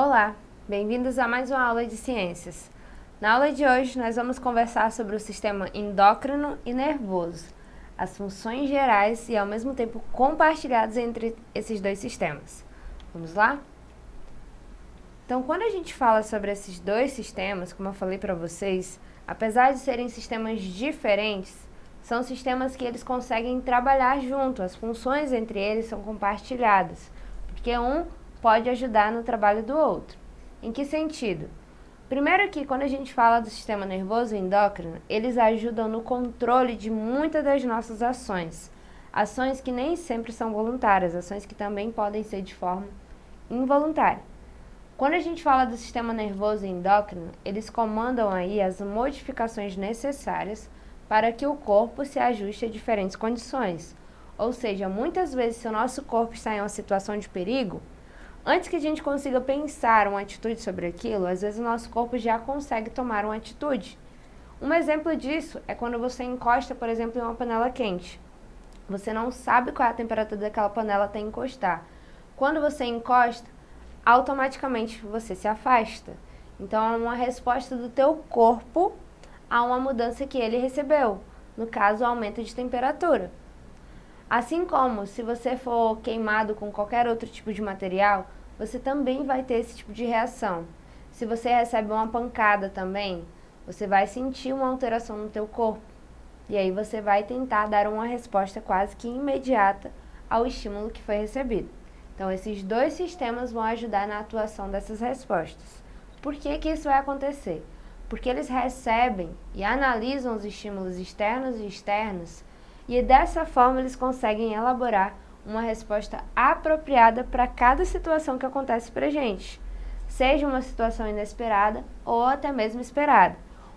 Olá, bem-vindos a mais uma aula de ciências. Na aula de hoje, nós vamos conversar sobre o sistema endócrino e nervoso, as funções gerais e, ao mesmo tempo, compartilhadas entre esses dois sistemas. Vamos lá? Então, quando a gente fala sobre esses dois sistemas, como eu falei para vocês, apesar de serem sistemas diferentes, são sistemas que eles conseguem trabalhar junto, as funções entre eles são compartilhadas, porque um pode ajudar no trabalho do outro. Em que sentido? Primeiro que quando a gente fala do sistema nervoso e endócrino, eles ajudam no controle de muitas das nossas ações. Ações que nem sempre são voluntárias, ações que também podem ser de forma involuntária. Quando a gente fala do sistema nervoso e endócrino, eles comandam aí as modificações necessárias para que o corpo se ajuste a diferentes condições. Ou seja, muitas vezes se o nosso corpo está em uma situação de perigo, antes que a gente consiga pensar uma atitude sobre aquilo, às vezes o nosso corpo já consegue tomar uma atitude. Um exemplo disso é quando você encosta, por exemplo, em uma panela quente. Você não sabe qual é a temperatura daquela panela até encostar. Quando você encosta, automaticamente você se afasta. Então é uma resposta do teu corpo a uma mudança que ele recebeu, no caso, o aumento de temperatura. Assim como se você for queimado com qualquer outro tipo de material, você também vai ter esse tipo de reação. Se você recebe uma pancada também, você vai sentir uma alteração no teu corpo. E aí você vai tentar dar uma resposta quase que imediata ao estímulo que foi recebido. Então esses dois sistemas vão ajudar na atuação dessas respostas. Por que que isso vai acontecer? Porque eles recebem e analisam os estímulos externos e externos e dessa forma eles conseguem elaborar uma resposta apropriada para cada situação que acontece para a gente, seja uma situação inesperada ou até mesmo esperada.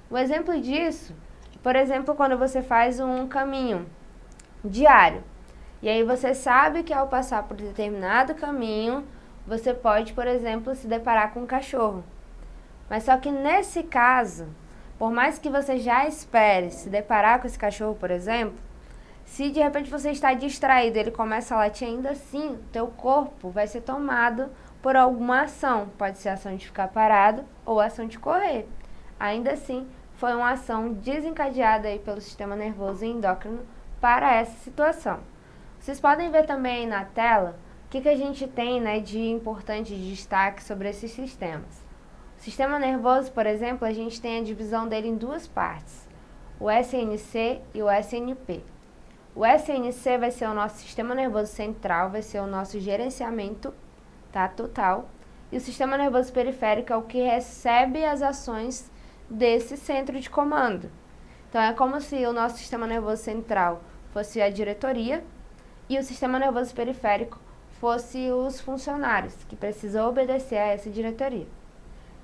Um exemplo disso, por exemplo, quando você faz um caminho diário, e aí você sabe que ao passar por determinado caminho, você pode, por exemplo, se deparar com um cachorro. Mas só que nesse caso, por mais que você já espere se deparar com esse cachorro, por exemplo, se de repente você está distraído e ele começa a latir, ainda assim, teu corpo vai ser tomado por alguma ação. Pode ser a ação de ficar parado ou a ação de correr. Ainda assim, foi uma ação desencadeada aí pelo sistema nervoso e endócrino para essa situação. Vocês podem ver também aí na tela o que a gente tem, né, de importante destaque sobre esses sistemas. O sistema nervoso, por exemplo, a gente tem a divisão dele em duas partes, o SNC e o SNP. O SNC vai ser o nosso sistema nervoso central, vai ser o nosso gerenciamento, tá, total. E o sistema nervoso periférico é o que recebe as ações desse centro de comando. Então é como se o nosso sistema nervoso central fosse a diretoria e o sistema nervoso periférico fosse os funcionários que precisam obedecer a essa diretoria.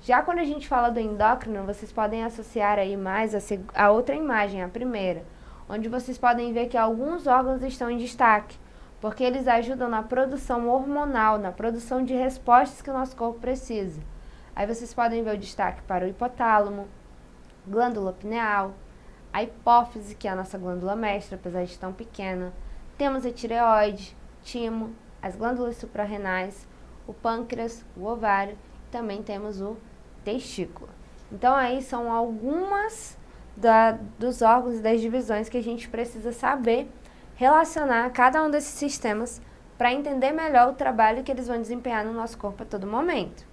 Já quando a gente fala do endócrino, vocês podem associar aí mais a outra imagem, a primeira, onde vocês podem ver que alguns órgãos estão em destaque, porque eles ajudam na produção hormonal, na produção de respostas que o nosso corpo precisa. Aí vocês podem ver o destaque para o hipotálamo, glândula pineal, a hipófise, que é a nossa glândula mestra, apesar de tão pequena, temos a tireoide, timo, as glândulas suprarrenais, o pâncreas, o ovário, e também temos o testículo. Então aí são algumas dos órgãos e das divisões que a gente precisa saber relacionar cada um desses sistemas para entender melhor o trabalho que eles vão desempenhar no nosso corpo a todo momento.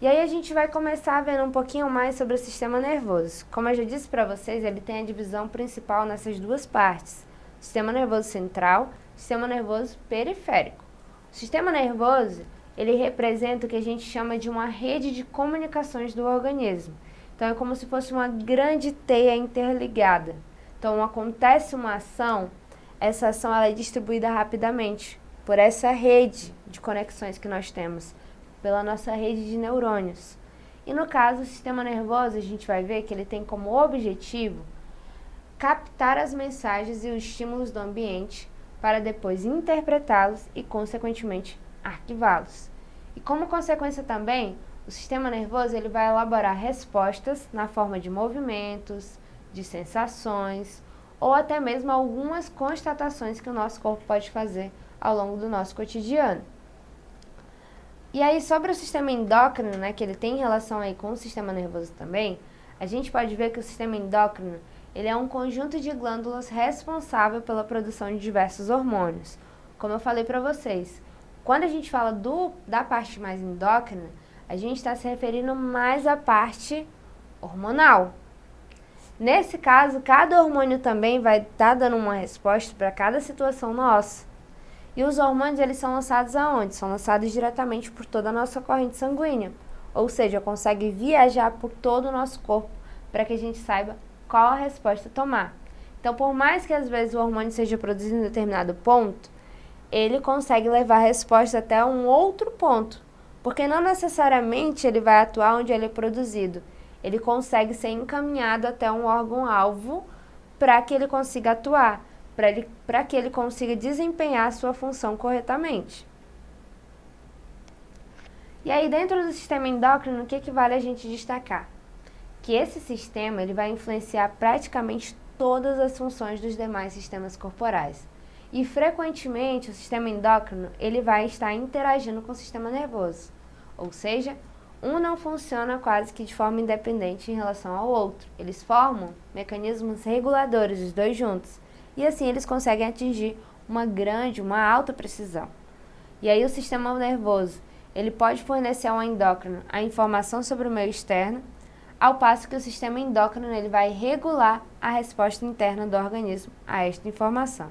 E aí a gente vai começar vendo um pouquinho mais sobre o sistema nervoso. Como eu já disse para vocês, ele tem a divisão principal nessas duas partes, sistema nervoso central e sistema nervoso periférico. O sistema nervoso, ele representa o que a gente chama de uma rede de comunicações do organismo. Então, é como se fosse uma grande teia interligada. Então, acontece uma ação, essa ação ela é distribuída rapidamente por essa rede de conexões que nós temos, pela nossa rede de neurônios. E no caso, o sistema nervoso, a gente vai ver que ele tem como objetivo captar as mensagens e os estímulos do ambiente para depois interpretá-los e, consequentemente, arquivá-los. E como consequência também, o sistema nervoso ele vai elaborar respostas na forma de movimentos, de sensações ou até mesmo algumas constatações que o nosso corpo pode fazer ao longo do nosso cotidiano. E aí, sobre o sistema endócrino, né, que ele tem relação aí com o sistema nervoso também, a gente pode ver que o sistema endócrino, ele é um conjunto de glândulas responsável pela produção de diversos hormônios. Como eu falei para vocês, quando a gente fala da parte mais endócrina, a gente está se referindo mais à parte hormonal. Nesse caso, cada hormônio também vai estar dando uma resposta para cada situação nossa. E os hormônios, eles são lançados aonde? São lançados diretamente por toda a nossa corrente sanguínea. Ou seja, consegue viajar por todo o nosso corpo para que a gente saiba qual a resposta a tomar. Então, por mais que às vezes o hormônio seja produzido em determinado ponto, ele consegue levar a resposta até um outro ponto. Porque não necessariamente ele vai atuar onde ele é produzido. Ele consegue ser encaminhado até um órgão-alvo para que ele consiga atuar, para que ele consiga desempenhar a sua função corretamente. E aí, dentro do sistema endócrino, o que vale a gente destacar? Que esse sistema ele vai influenciar praticamente todas as funções dos demais sistemas corporais. E, frequentemente, o sistema endócrino ele vai estar interagindo com o sistema nervoso. Ou seja, um não funciona quase que de forma independente em relação ao outro. Eles formam mecanismos reguladores, os dois juntos. E assim eles conseguem atingir uma alta precisão. E aí o sistema nervoso, ele pode fornecer ao endócrino a informação sobre o meio externo, ao passo que o sistema endócrino ele vai regular a resposta interna do organismo a esta informação.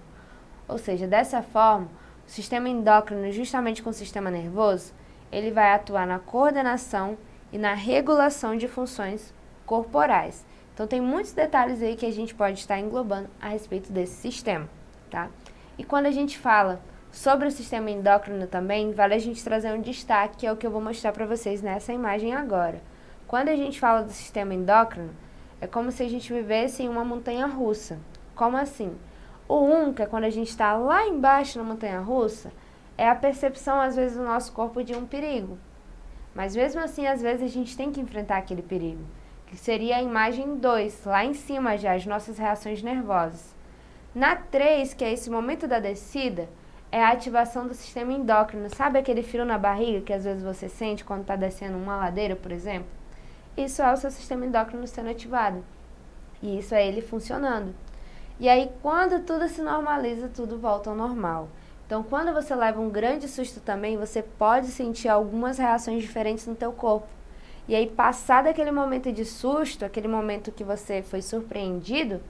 Ou seja, dessa forma, o sistema endócrino, justamente com o sistema nervoso, ele vai atuar na coordenação e na regulação de funções corporais. Então, tem muitos detalhes aí que a gente pode estar englobando a respeito desse sistema, tá? E quando a gente fala sobre o sistema endócrino também, vale a gente trazer um destaque, que é o que eu vou mostrar para vocês nessa imagem agora. Quando a gente fala do sistema endócrino, é como se a gente vivesse em uma montanha-russa. Como assim? Que é quando a gente está lá embaixo na montanha-russa, é a percepção, às vezes, do nosso corpo de um perigo. Mas mesmo assim, às vezes, a gente tem que enfrentar aquele perigo, que seria a imagem 2, lá em cima já, as nossas reações nervosas. Na 3, que é esse momento da descida, é a ativação do sistema endócrino. Sabe aquele frio na barriga que às vezes você sente quando está descendo uma ladeira, por exemplo? Isso é o seu sistema endócrino sendo ativado. E isso é ele funcionando. E aí, quando tudo se normaliza, tudo volta ao normal. Então, quando você leva um grande susto também, você pode sentir algumas reações diferentes no teu corpo. E aí, passado aquele momento de susto, aquele momento que você foi surpreendido,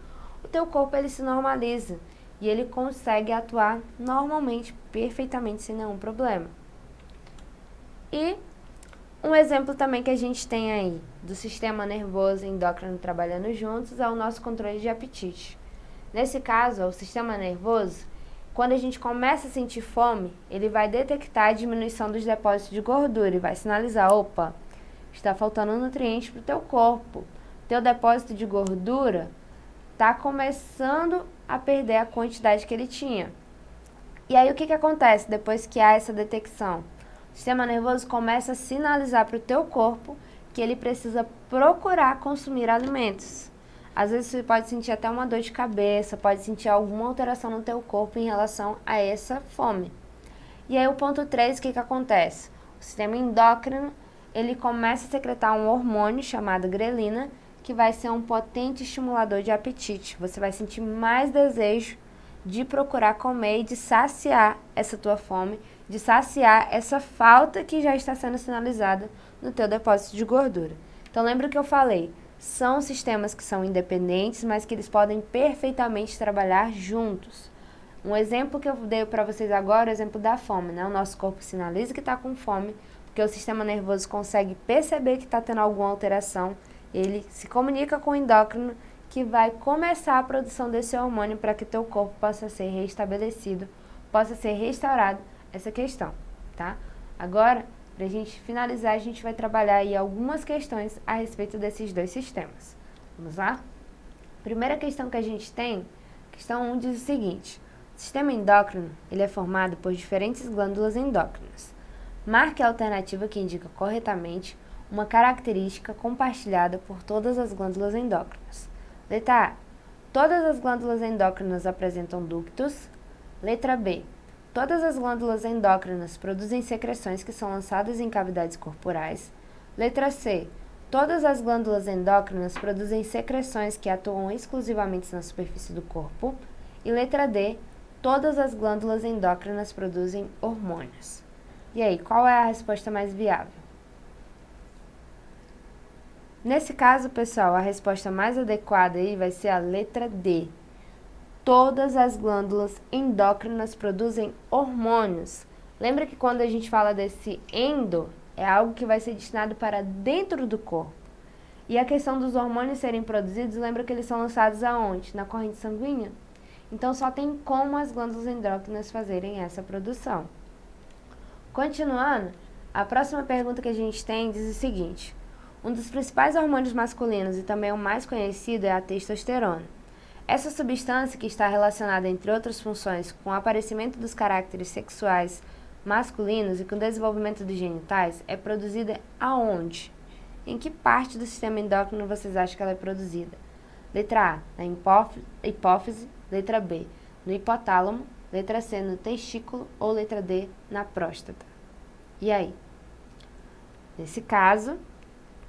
o teu corpo ele se normaliza e ele consegue atuar normalmente, perfeitamente, sem nenhum problema. E um exemplo também que a gente tem aí do sistema nervoso e endócrino trabalhando juntos é o nosso controle de apetite. Nesse caso, o sistema nervoso, quando a gente começa a sentir fome, ele vai detectar a diminuição dos depósitos de gordura e vai sinalizar, opa, está faltando nutrientes para o teu corpo. Teu depósito de gordura está começando a perder a quantidade que ele tinha. E aí o que acontece depois que há essa detecção? O sistema nervoso começa a sinalizar para o teu corpo que ele precisa procurar consumir alimentos. Às vezes você pode sentir até uma dor de cabeça, pode sentir alguma alteração no teu corpo em relação a essa fome. E aí o ponto 3, o que acontece? O sistema endócrino, ele começa a secretar um hormônio chamado grelina, que vai ser um potente estimulador de apetite. Você vai sentir mais desejo de procurar comer e de saciar essa tua fome, de saciar essa falta que já está sendo sinalizada no teu depósito de gordura. Então lembra que eu falei, são sistemas que são independentes, mas que eles podem perfeitamente trabalhar juntos. Um exemplo que eu dei para vocês agora é o exemplo da fome, né? O nosso corpo sinaliza que está com fome, porque o sistema nervoso consegue perceber que está tendo alguma alteração, ele se comunica com o endócrino, que vai começar a produção desse hormônio para que teu corpo possa ser restabelecido, possa ser restaurado essa questão, tá? Agora, para a gente finalizar, a gente vai trabalhar aí algumas questões a respeito desses dois sistemas. Vamos lá? Primeira questão que a gente tem, questão 1 diz o seguinte: o sistema endócrino ele é formado por diferentes glândulas endócrinas. Marque a alternativa que indica corretamente uma característica compartilhada por todas as glândulas endócrinas. Letra A. Todas as glândulas endócrinas apresentam ductos. Letra B. Todas as glândulas endócrinas produzem secreções que são lançadas em cavidades corporais. Letra C. Todas as glândulas endócrinas produzem secreções que atuam exclusivamente na superfície do corpo. E letra D. Todas as glândulas endócrinas produzem hormônios. E aí, qual é a resposta mais viável? Nesse caso, pessoal, a resposta mais adequada aí vai ser a letra D. Todas as glândulas endócrinas produzem hormônios. Lembra que quando a gente fala desse endo, é algo que vai ser destinado para dentro do corpo. E a questão dos hormônios serem produzidos, lembra que eles são lançados aonde? Na corrente sanguínea? Então só tem como as glândulas endócrinas fazerem essa produção. Continuando, a próxima pergunta que a gente tem diz o seguinte: um dos principais hormônios masculinos e também o mais conhecido é a testosterona. Essa substância, que está relacionada, entre outras funções, com o aparecimento dos caracteres sexuais masculinos e com o desenvolvimento dos genitais, é produzida aonde? Em que parte do sistema endócrino vocês acham que ela é produzida? Letra A, na hipófise. Letra B, no hipotálamo. Letra C, no testículo. Ou letra D, na próstata. E aí? Nesse caso,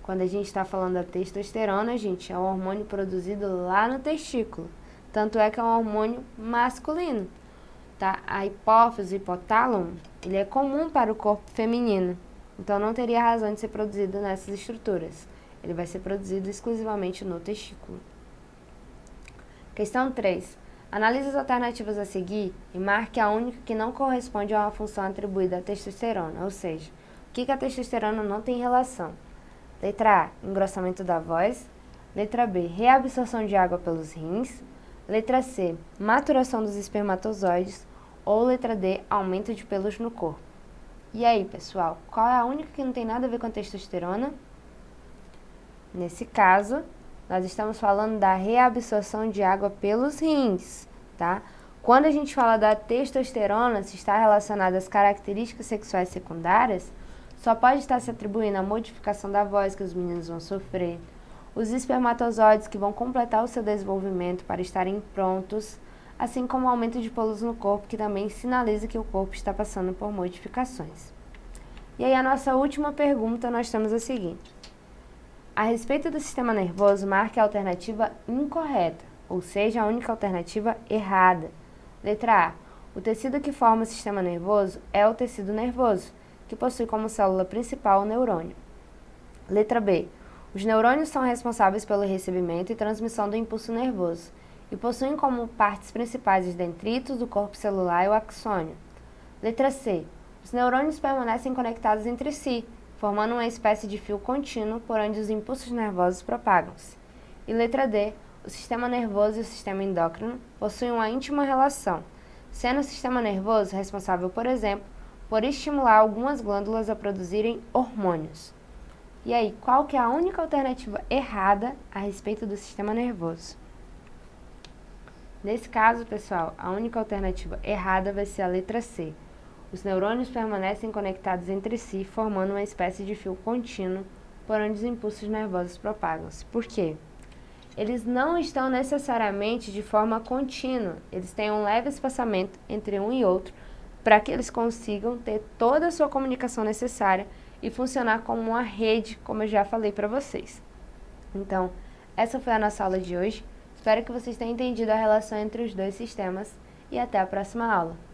quando a gente está falando da testosterona, gente, é um hormônio produzido lá no testículo. Tanto é que é um hormônio masculino, tá? A hipófise, o hipotálamo, ele é comum para o corpo feminino. Então, não teria razão de ser produzido nessas estruturas. Ele vai ser produzido exclusivamente no testículo. Questão 3. Analise as alternativas a seguir e marque a única que não corresponde a uma função atribuída à testosterona, ou seja, o que a testosterona não tem relação. Letra A, engrossamento da voz. Letra B, reabsorção de água pelos rins. Letra C, maturação dos espermatozoides. Ou letra D, aumento de pelos no corpo. E aí, pessoal, qual é a única que não tem nada a ver com a testosterona? Nesse caso, nós estamos falando da reabsorção de água pelos rins, tá? Quando a gente fala da testosterona, se está relacionada às características sexuais secundárias, só pode estar se atribuindo a modificação da voz que os meninos vão sofrer, os espermatozoides que vão completar o seu desenvolvimento para estarem prontos, assim como o aumento de pelos no corpo, que também sinaliza que o corpo está passando por modificações. E aí a nossa última pergunta, nós temos a seguinte: a respeito do sistema nervoso, marque a alternativa incorreta, ou seja, a única alternativa errada. Letra A, o tecido que forma o sistema nervoso é o tecido nervoso, que possui como célula principal o neurônio. Letra B. Os neurônios são responsáveis pelo recebimento e transmissão do impulso nervoso e possuem como partes principais os dendritos do corpo celular e o axônio. Letra C. Os neurônios permanecem conectados entre si, formando uma espécie de fio contínuo por onde os impulsos nervosos propagam-se. E letra D. O sistema nervoso e o sistema endócrino possuem uma íntima relação, sendo o sistema nervoso responsável, por exemplo, por estimular algumas glândulas a produzirem hormônios. E aí, qual que é a única alternativa errada a respeito do sistema nervoso? Nesse caso, pessoal, a única alternativa errada vai ser a letra C. Os neurônios permanecem conectados entre si, formando uma espécie de fio contínuo por onde os impulsos nervosos propagam-se. Por quê? Eles não estão necessariamente de forma contínua, eles têm um leve espaçamento entre um e outro, para que eles consigam ter toda a sua comunicação necessária e funcionar como uma rede, como eu já falei para vocês. Então, essa foi a nossa aula de hoje. Espero que vocês tenham entendido a relação entre os dois sistemas e até a próxima aula.